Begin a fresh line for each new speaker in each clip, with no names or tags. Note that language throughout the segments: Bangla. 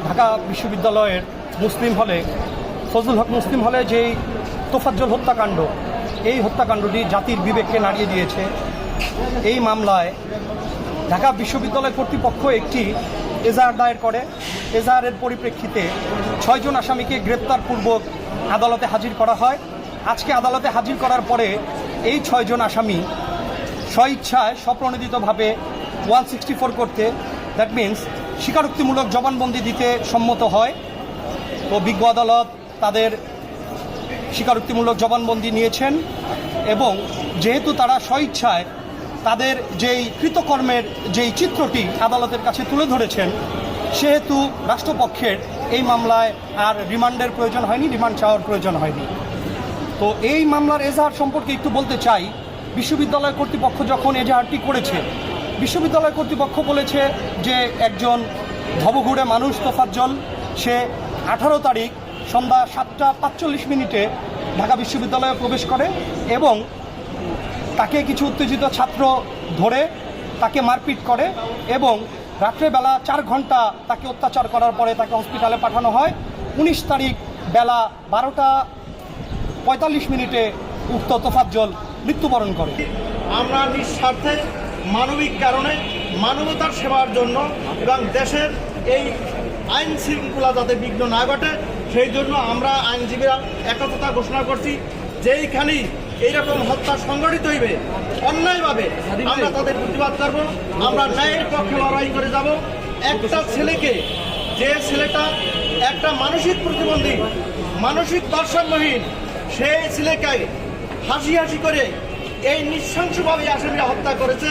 ঢাকা বিশ্ববিদ্যালয়ের মুসলিম হলে ফজলুল হক মুসলিম হলে যেই তোফাজ্জল হত্যাকাণ্ড, এই হত্যাকাণ্ডটি জাতির বিবেককে নাড়িয়ে দিয়েছে। এই মামলায় ঢাকা বিশ্ববিদ্যালয় কর্তৃপক্ষ একটি এজাহার দায়ের করে। এজাহারের পরিপ্রেক্ষিতে 6 জন আসামিকে গ্রেপ্তারপূর্বক আদালতে হাজির করা হয়। আজকে আদালতে হাজির করার পরে এই 6 জন আসামি স্বইচ্ছায় স্বপ্রণোদিতভাবে 164 করতে, দ্যাট মিন্স স্বীকারোক্তিমূলক জবানবন্দি দিতে সম্মত হয়। তো বিজ্ঞ আদালত তাদের স্বীকারোক্তিমূলক জবানবন্দি নিয়েছেন এবং যেহেতু তারা স্বইচ্ছায় তাদের যেই কৃতকর্মের যেই চিত্রটি আদালতের কাছে তুলে ধরেছেন, সেহেতু রাষ্ট্রপক্ষের এই মামলায় আর রিমান্ডের প্রয়োজন হয়নি, রিমান্ড চাওয়ার প্রয়োজন হয়নি। তো এই মামলার এজাহার সম্পর্কে একটু বলতে চাই। বিশ্ববিদ্যালয় কর্তৃপক্ষ যখন এজাহারটি করেছে, বিশ্ববিদ্যালয় কর্তৃপক্ষ বলেছে যে একজন ভবঘুরে মানুষ তোফাজ্জল, সে 18 তারিখ সন্ধ্যা 7:45 ঢাকা বিশ্ববিদ্যালয়ে প্রবেশ করে এবং তাকে কিছু উত্তেজিত ছাত্র ধরে তাকে মারপিট করে এবং রাত্রেবেলা 4 ঘন্টা তাকে অত্যাচার করার পরে তাকে হসপিটালে পাঠানো হয়। 19 তারিখ বেলা 12:45 উক্ত তোফাজ্জল মৃত্যুবরণ করে।
আমরা নিঃস্বার্থে মানবিক কারণে মানবতার সেবার জন্য এবং দেশের এই আইন শৃঙ্খলা যাতে বিঘ্ন না ঘটে সেই জন্য আমরা আইনজীবীরা একতা ঘোষণা করছি। যেইখানেই এইরকম হত্যা সংঘটিত হইবে অন্যায়ভাবে আমরা তাদের প্রতিবাদ করব, আমরা ন্যায়ের পক্ষে লড়াই করে যাব। একটা ছেলেকে, যে ছেলেটা একটা মানসিক প্রতিবন্ধী, মানসিক ভারসাম্যহীন, সেই ছেলেকে হাসি হাসি করে এই নৃশংসভাবে আসামিরা হত্যা করেছে,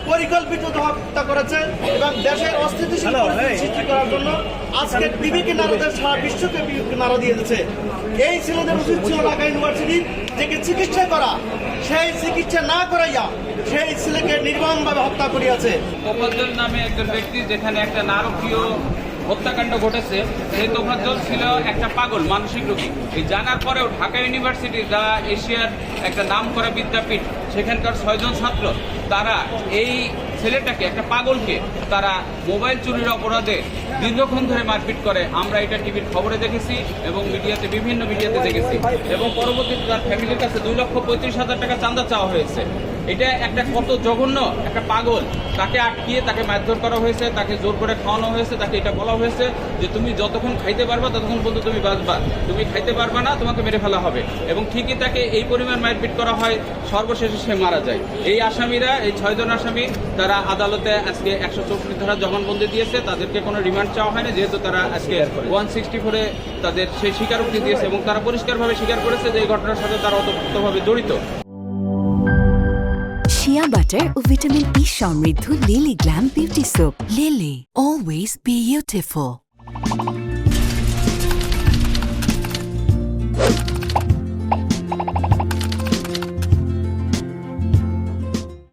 পরিকল্পিত হত্যা করেছে এবং দেশের অস্থিতিশীল পরিস্থিতি সৃষ্টি করার জন্য আজকে বিবেকী নারদের সারা বিশ্বকে বিবেকী নাড়া দিয়ে দিচ্ছে। এই ছেলেদের উচিত ছিল ঢাকা ইউনিভার্সিটি থেকে চিকিৎসা করা, সেই চিকিৎসা না করাইয়া সেই ছেলেকে নির্মমভাবে হত্যা করিয়াছে।
তোফাজ্জল নামে একজন ব্যক্তি, যেখানে একটা নারকীয় হত্যাকাণ্ড ঘটেছে, সেই তোফাজ্জল ছিল একটা পাগল, মানসিক রোগী। এই জানার পরেও ঢাকা ইউনিভার্সিটি, যা এশিয়ার একটা নামকরা বিদ্যাপীঠ, সেখানকার 6 জন ছাত্র তারা এই ছেলেটাকে, একটা পাগলকে তারা মোবাইল চুরির অপরাধে দীর্ঘক্ষণ ধরে মারপিট করে। আমরা এটা টিভির খবরে দেখেছি এবং মিডিয়াতে, বিভিন্ন মিডিয়াতে দেখেছি এবং পরবর্তীতে তার ফ্যামিলির কাছে 2,35,000 টাকা চাঁদা চাওয়া হয়েছে। এটা একটা কত জঘন্য একটা পাগল, তাকে আটকিয়ে তাকে মারধর করা হয়েছে, তাকে জোর করে খাওয়ানো হয়েছে, তাকে এটা বলা হয়েছে যে তুমি যতক্ষণ খাইতে পারবা ততক্ষণ পর্যন্ত তুমি বাঁচবা, তুমি খাইতে পারবা না তোমাকে মেরে ফেলা হবে। এবং ঠিকই তাকে এই পরিমাণ মারপিট করা হয়, সর্বশেষে সে মারা যায়। এই আসামিরা, এই 6 জন আসামি, তারা আদালতে আজকে 164 ধারা জবানবন্দি দিয়েছে। তাদেরকে কোনো রিমান্ড চাওয়া হয়নি, যেহেতু তারা আজকে 164-এ তাদের সেই স্বীকারোক্তি দিয়েছে এবং তারা পরিষ্কারভাবে স্বীকার করেছে যে এই ঘটনার সাথে তারা ওতপ্রোতভাবে জড়িত।
শিয়া বাটার ও ভিটামিন ই সমৃদ্ধ lily glam beauty soap. Lily, always be beautiful.